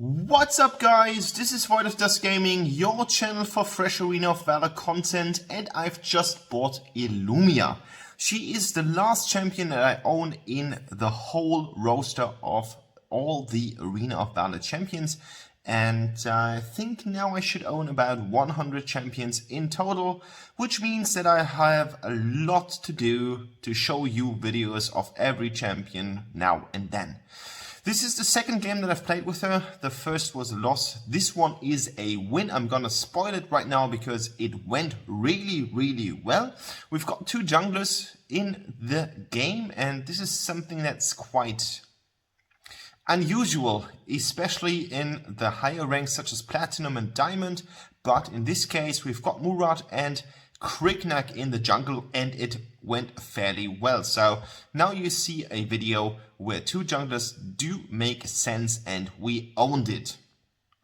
What's up guys, this is Void of Dust Gaming, your channel for fresh Arena of Valor content, and I've just bought Illumia. She is the last champion that I own in the whole roster of all the Arena of Valor champions, and I think now I should own about 100 champions in total, which means that I have a lot to do to show you videos of every champion now and then. This is the second game that I've played with her. The first was a loss. This one is a win. I'm gonna spoil it right now because it went really well. We've got two junglers in the game, and this is something that's quite unusual, especially in the higher ranks such as Platinum and Diamond. But in this case, we've got Murat and Kriknak in the jungle, and it went fairly well. So now you see a video where two junglers do make sense, and we owned it.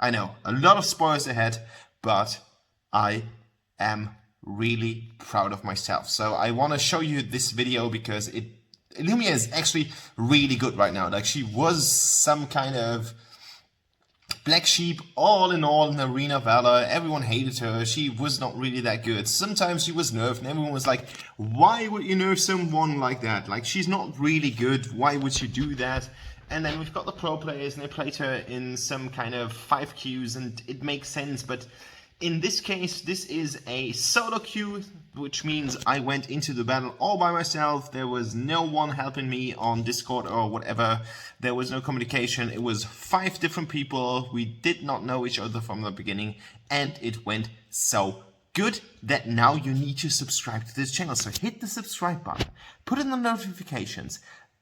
I know, a lot of spoilers ahead, but I am really proud of myself. So I want to show you this video because Illumia is actually really good right now. Like, she was some kind of black sheep all in Arena Valor. Everyone hated her. She was not really that good. Sometimes she was nerfed and everyone was like, why would you nerf someone like that? Like, she's not really good. Why would you do that? And then we've got the pro players, and they played her in some kind of 5 queues, and it makes sense. But in this case, this is a solo queue, which means I went into the battle all by myself. There was no one helping me on Discord or whatever. There was no communication. It was 5 different people. We did not know each other from the beginning, and it went so good that now you need to subscribe to this channel. So hit the subscribe button, put in the notifications,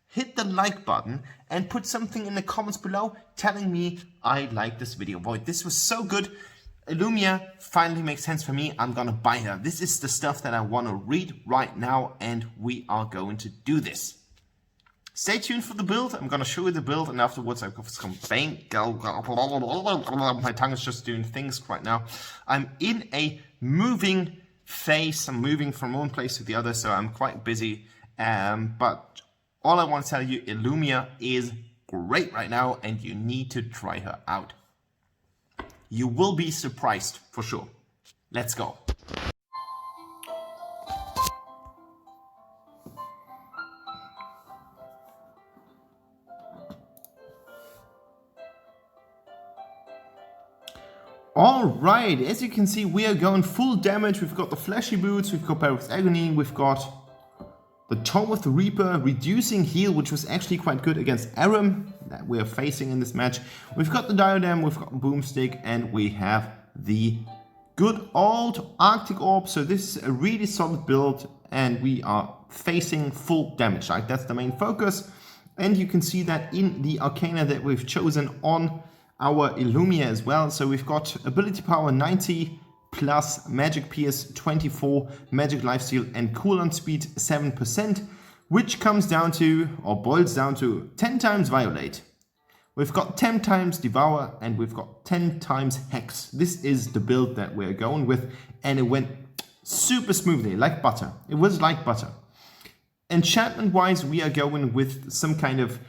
hit the like button, and put something in the comments below telling me I like this video. Boy, this was so good. Illumia finally makes sense for me. I'm gonna buy her. This is the stuff that I want to read right now, and we are going to do this. Stay tuned for the build. I'm gonna show you the build, and afterwards I've got some bang. My tongue is just doing things right now. I'm in a moving phase. I'm moving from one place to the other, so I'm quite busy. But all I want to tell you, Illumia is great right now, and you need to try her out. You will be surprised, for sure. Let's go. Alright, as you can see, we are going full damage. We've got the flashy boots, we've got Barracks Agony, we've got the Tome of the Reaper, reducing heal, which was actually quite good against Aram that we are facing in this match. We've got the Diadem, we've got Boomstick, and we have the good old Arctic Orb. So this is a really solid build, and we are facing full damage. Like, that's the main focus. And you can see that in the Arcana that we've chosen on our Illumia as well. So we've got ability power 90, plus magic pierce 24, magic lifesteal, and cooldown speed 7%, which comes down to, or boils down to, 10 times violate. We've got 10 times devour, and we've got 10 times hex. This is the build that we're going with, and it went super smoothly, like butter. It was like butter. Enchantment wise, we are going with some kind of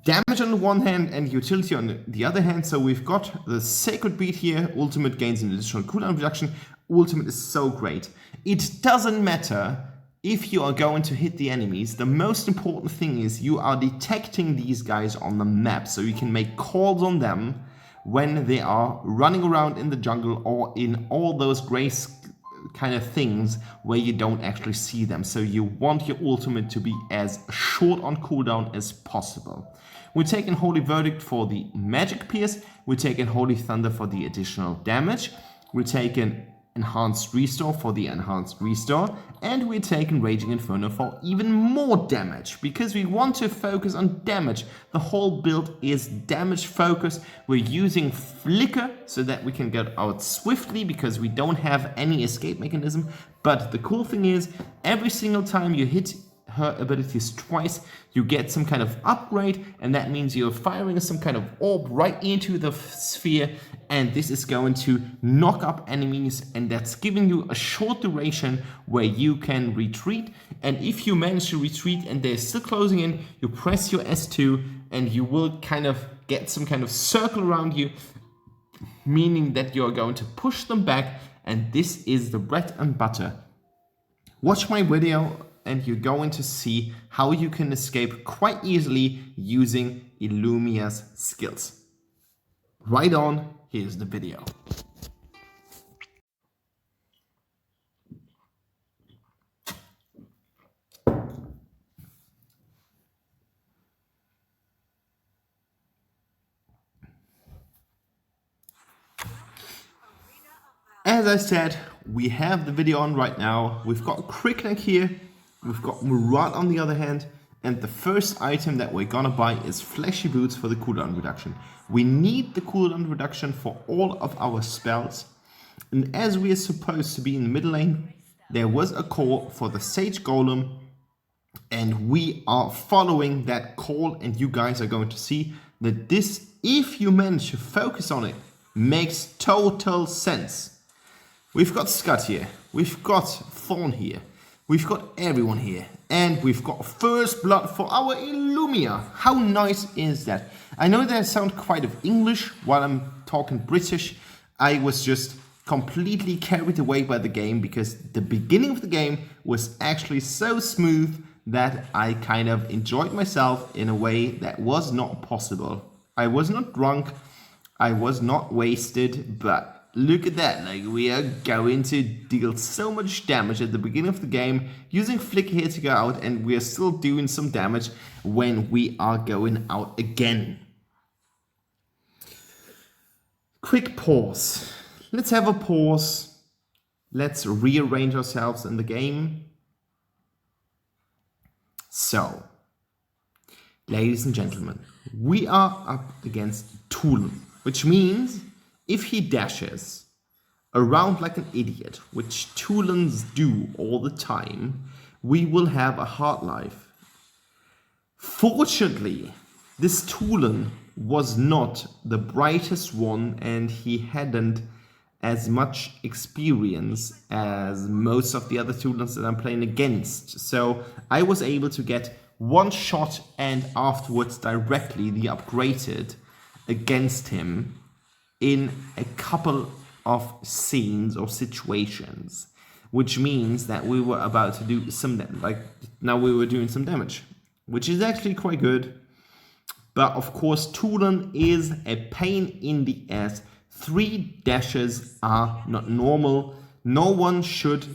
damage on the one hand and utility on the other hand. So we've got the Sacred Beat here. Ultimate gains an additional cooldown reduction. Ultimate is so great. It doesn't matter if you are going to hit the enemies. The most important thing is you are detecting these guys on the map, so you can make calls on them when they are running around in the jungle or in all those gray kind of things where you don't actually see them. So you want your ultimate to be as short on cooldown as possible. We're taking Holy Verdict for the magic pierce. We're taking Holy Thunder for the additional damage. We're taking Enhanced Restore for the enhanced restore. And we're taking Raging Inferno for even more damage, because we want to focus on damage. The whole build is damage focused. We're using Flicker so that we can get out swiftly, because we don't have any escape mechanism. But the cool thing is, every single time you hit her abilities twice, you get some kind of upgrade, and that means you're firing some kind of orb right into the sphere, and this is going to knock up enemies, and that's giving you a short duration where you can retreat. And if you manage to retreat and they're still closing in, you press your S2 and you will kind of get some kind of circle around you, meaning that you're going to push them back, and this is the bread and butter. Watch my video and you're going to see how you can escape quite easily using Illumia's skills. Right on, here's the video. As I said, we have the video on right now. We've got Crickneck here, we've got Murat on the other hand, and the first item that we're gonna buy is Fleshy Boots for the cooldown reduction. We need the cooldown reduction for all of our spells, and as we are supposed to be in the middle lane, there was a call for the Sage Golem, and we are following that call, and you guys are going to see that this, if you manage to focus on it, makes total sense. We've got Scud here, we've got Thorn here, we've got everyone here, and we've got first blood for our Illumia. How nice is that? I know that I sound quite of English while I'm talking British. I was just completely carried away by the game because the beginning of the game was actually so smooth that I kind of enjoyed myself in a way that was not possible. I was not drunk, I was not wasted, but look at that, like we are going to deal so much damage at the beginning of the game using Flicker here to go out, and we are still doing some damage when we are going out again. Quick pause. Let's have a pause. Let's rearrange ourselves in the game. So, ladies and gentlemen, we are up against Tulun, which means if he dashes around like an idiot, which Tulans do all the time, we will have a hard life. Fortunately, this Tulan was not the brightest one, and he hadn't as much experience as most of the other Tulans that I'm playing against. So I was able to get one shot and afterwards directly the upgraded against him in a couple of scenes or situations, which means that we were about to do some damage. Like now we were doing some damage, which is actually quite good. But of course, Tulan is a pain in the ass. 3 dashes are not normal. No one should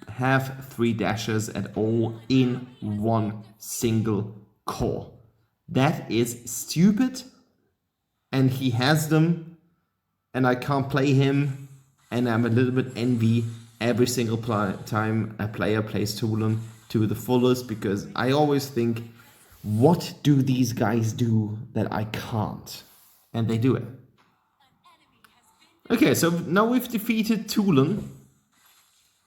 have 3 dashes at all in one single core. That is stupid, and he has them. And I can't play him, and I'm a little bit envy every single time a player plays Tulan to the fullest, because I always think, what do these guys do that I can't? And they do it. Okay, so now we've defeated Tulan,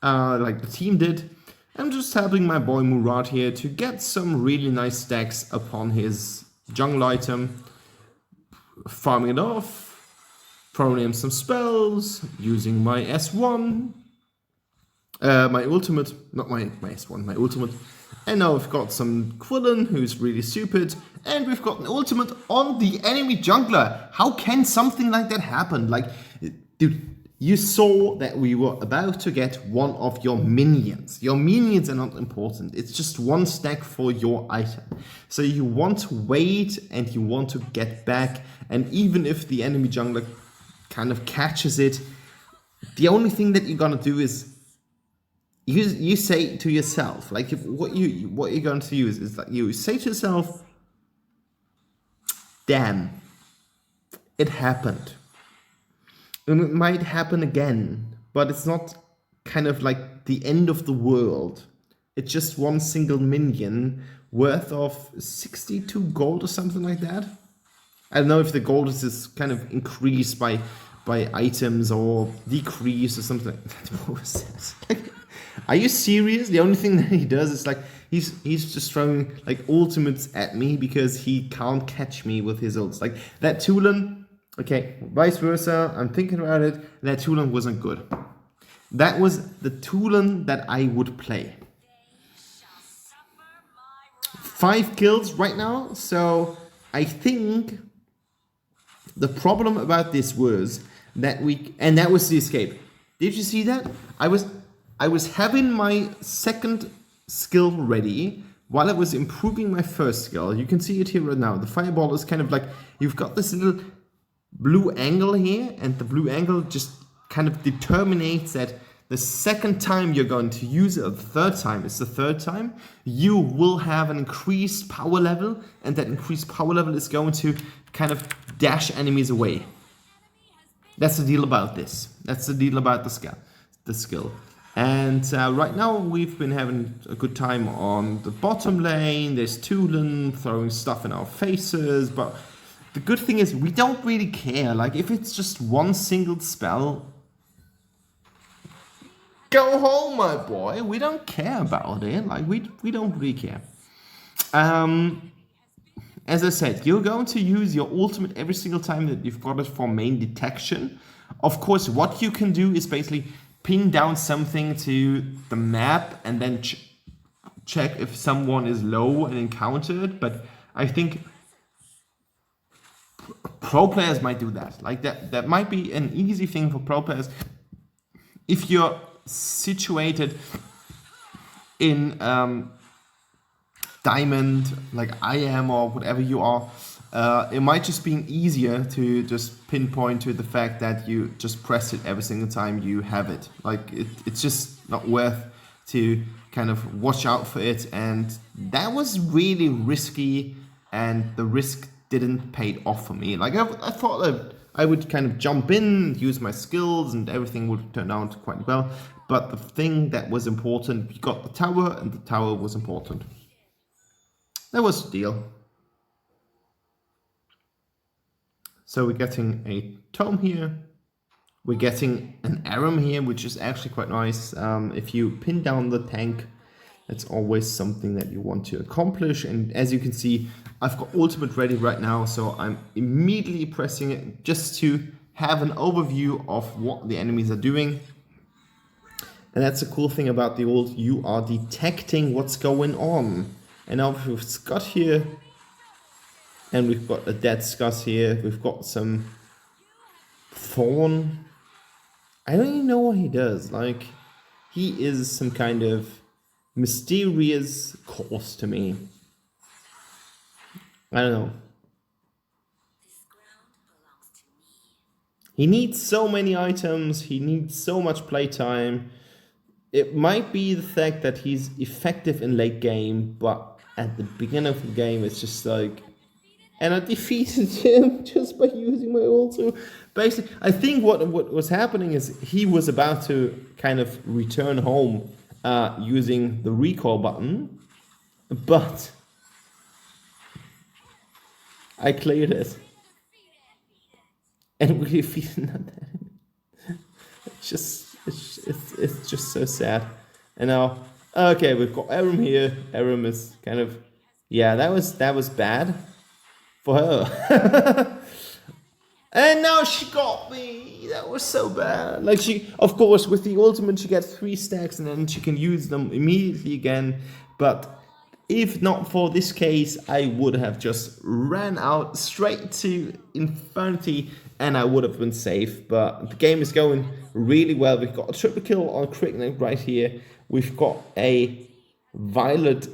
like the team did. I'm just helping my boy Murat here to get some really nice stacks upon his jungle item, farming it off, throwing in some spells, using my S1, my ultimate, not my S1, my ultimate. And now we've got some Quillen, who's really stupid, and we've got an ultimate on the enemy jungler. How can something like that happen? Like, dude, you saw that we were about to get one of your minions. Your minions are not important. It's just one stack for your item. So you want to wait and you want to get back, and even if the enemy jungler kind of catches it, the only thing that you're gonna do is you say to yourself, like what you're going to use is that you say to yourself, damn, it happened, and it might happen again, but it's not kind of like the end of the world. It's just one single minion worth of 62 gold or something like that. I don't know if the gold is kind of increased by items or decreased or something like that. What was this? Like, are you serious? The only thing that he does is like he's just throwing like ultimates at me because he can't catch me with his ults. Like that Tulan, okay, vice versa. I'm thinking about it. That Tulan wasn't good. That was the Tulan that I would play. 5 kills right now, so I think The problem about this was that and that was the escape. Did you see that? I was having my second skill ready while I was improving my first skill. You can see it here right now. The fireball is kind of like, you've got this little blue angle here, and the blue angle just kind of determines that the second time you're going to use it, or the third time, it's the third time, you will have an increased power level, and that increased power level is going to kind of dash enemies away. That's the deal about this. That's the deal about the skill. And right now we've been having a good time on the bottom lane. There's Tulin throwing stuff in our faces, but the good thing is we don't really care. Like, if it's just one single spell, go home, my boy. We don't care about it. Like, we don't really care. As I said, you're going to use your ultimate every single time that you've got it for main detection. Of course, what you can do is basically pin down something to the map and then check if someone is low and encounter it. But I think pro players might do that. Like, that might be an easy thing for pro players. If you're situated in diamond, like I am, or whatever you are, it might just be easier to just pinpoint to the fact that you just press it every single time you have it. Like, it's just not worth to kind of watch out for it. And that was really risky, and the risk didn't pay off for me. Like, I thought that I would kind of jump in, use my skills, and everything would turn out quite well. But the thing that was important, we got the tower, and the tower was important. That was the deal. So we're getting a tome here. We're getting an aram here, which is actually quite nice. If you pin down the tank, that's always something that you want to accomplish. And as you can see, I've got ultimate ready right now, so I'm immediately pressing it just to have an overview of what the enemies are doing. And that's the cool thing about the ult, you are detecting what's going on. And now we've Scott here, and we've got a dead Scott here, we've got some Thorn. I don't even know what he does. Like, he is some kind of mysterious cause to me. I don't know. He needs so many items, he needs so much playtime. It might be the fact that he's effective in late game, but at the beginning of the game it's just like... And I defeated him just by using my ult. So basically, I think what was happening is he was about to kind of return home using the recall button, but I cleared it. And we defeated that enemy. It's just so sad. And now, okay, we've got Aram here. Aram is kind of, yeah, that was bad for her. And now she got me. That was so bad. Like, she, of course, with the ultimate, she gets 3 stacks and then she can use them immediately again. But if not for this case, I would have just ran out straight to Infinity and I would have been safe. But the game is going really well. We've got a triple kill on Cricknet right here. We've got a Violet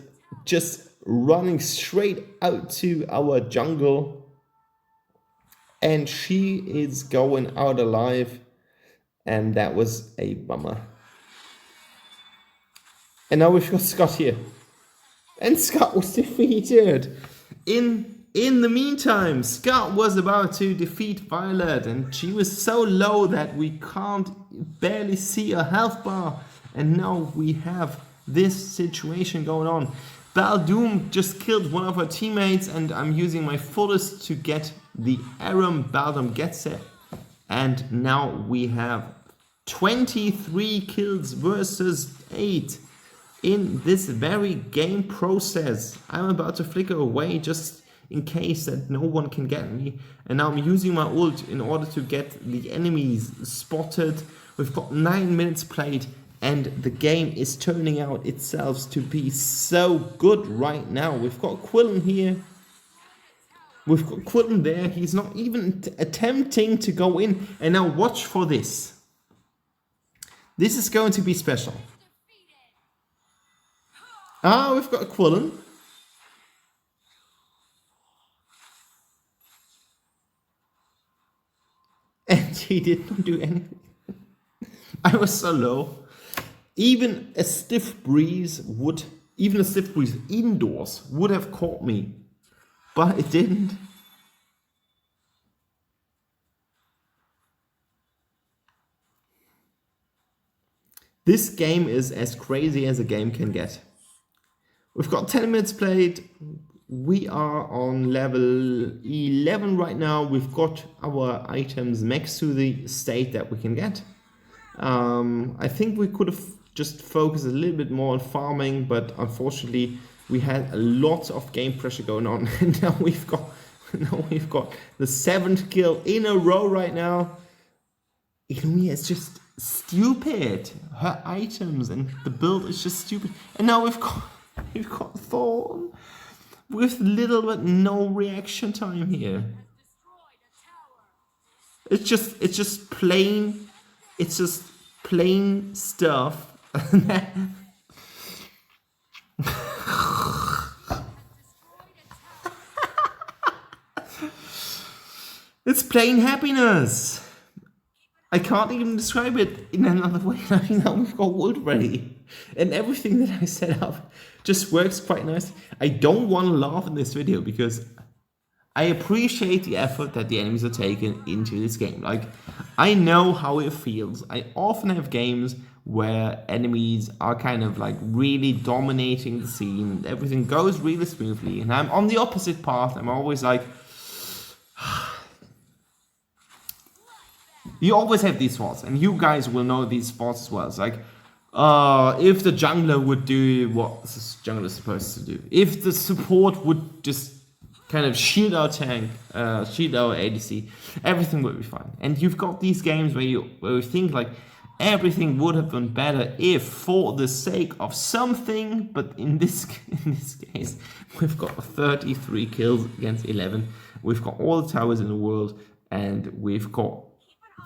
just running straight out to our jungle. And she is going out alive. And that was a bummer. And now we've got Scott here. And Scott was defeated. In the meantime, Scott was about to defeat Violet, and she was so low that we can't barely see a health bar. And now we have this situation going on. Baldoom just killed one of her teammates, and I'm using my fullest to get the Aram. Baldoom gets it. And now we have 23 kills versus 8. In this very game process. I'm about to flicker away just in case that no one can get me. And now I'm using my ult in order to get the enemies spotted. We've got 9 minutes played and the game is turning out itself to be so good right now. We've got Quillen here. We've got Quillen there. He's not even attempting to go in. And now watch for this. This is going to be special. Ah, we've got a Quillen. And he did not do anything. I was so low. Even a stiff breeze indoors would have caught me. But it didn't. This game is as crazy as a game can get. We've got 10 minutes played. We are on level 11 right now. We've got our items max to the state that we can get. I think we could have just focused a little bit more on farming, but unfortunately we had a lot of game pressure going on. And now we've got the 7th kill in a row right now. Illumia is just stupid. Her items and the build is just stupid. And now we've got Thorn with little but no reaction time here. It's just plain stuff. It's plain happiness. I can't even describe it in another way. I mean, now we've got wood ready. And everything that I set up just works quite nice. I don't want to laugh in this video because I appreciate the effort that the enemies are taking into this game. Like, I know how it feels. I often have games where enemies are kind of like really dominating the scene. Everything goes really smoothly. And I'm on the opposite path. I'm always like... You always have these thoughts, and you guys will know these thoughts as well. It's like, if the jungler would do what the jungler is supposed to do, if the support would just kind of shield our tank, shield our ADC, everything would be fine. And you've got these games where you think like everything would have been better if for the sake of something, but in this case, we've got 33 kills against 11. We've got all the towers in the world, and we've got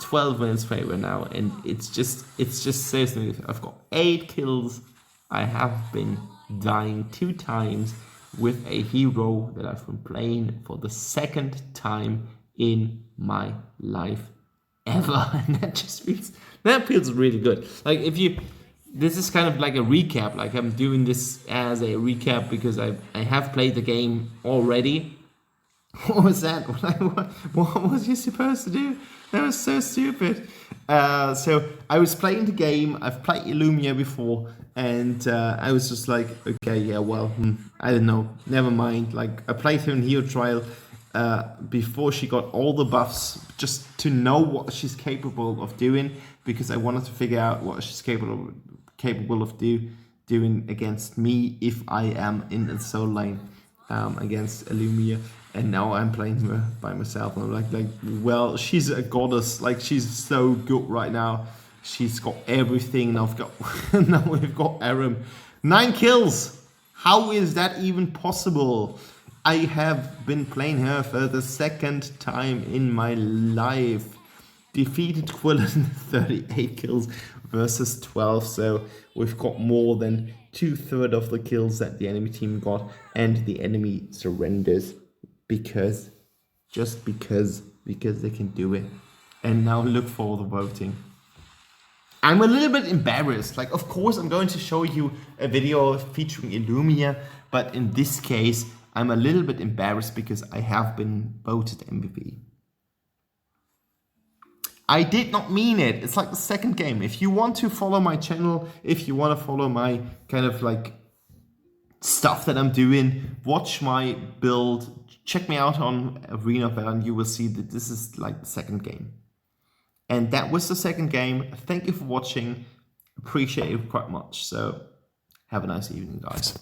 12 minutes favor now, and it's just so smooth. I've got 8 kills. I have been dying 2 times with a hero that I've been playing for the 2nd time in my life ever, and that feels really good. Like, this is kind of like a recap. Like, I'm doing this as a recap because I have played the game already. What was that? What was you supposed to do? That was so stupid. So I was playing the game. I've played Illumia before, and I was just like, okay, yeah, well, I don't know, never mind. Like, I played her in Hero Trial before she got all the buffs, just to know what she's capable of doing, because I wanted to figure out what she's capable of doing against me if I am in the solo lane against Illumia. And now I'm playing her by myself, and I'm like, well, she's a goddess. Like, she's so good right now. She's got everything. Now we've got Aram. 9 kills. How is that even possible? I have been playing her for the 2nd time in my life. Defeated Quillen, 38 kills versus 12. So we've got more than 2/3 of the kills that the enemy team got, and the enemy surrenders. Because they can do it. And now look for the voting. I'm a little bit embarrassed. Like, of course, I'm going to show you a video featuring Illumia, but in this case, I'm a little bit embarrassed because I have been voted MVP. I did not mean it. It's like the 2nd game. If you want to follow my channel, if you want to follow my kind of like stuff that I'm doing, watch my build, check me out on Arena of Valor, and you will see that this is like the 2nd game. And that was the 2nd game. Thank you for watching. Appreciate it quite much. So have a nice evening, guys.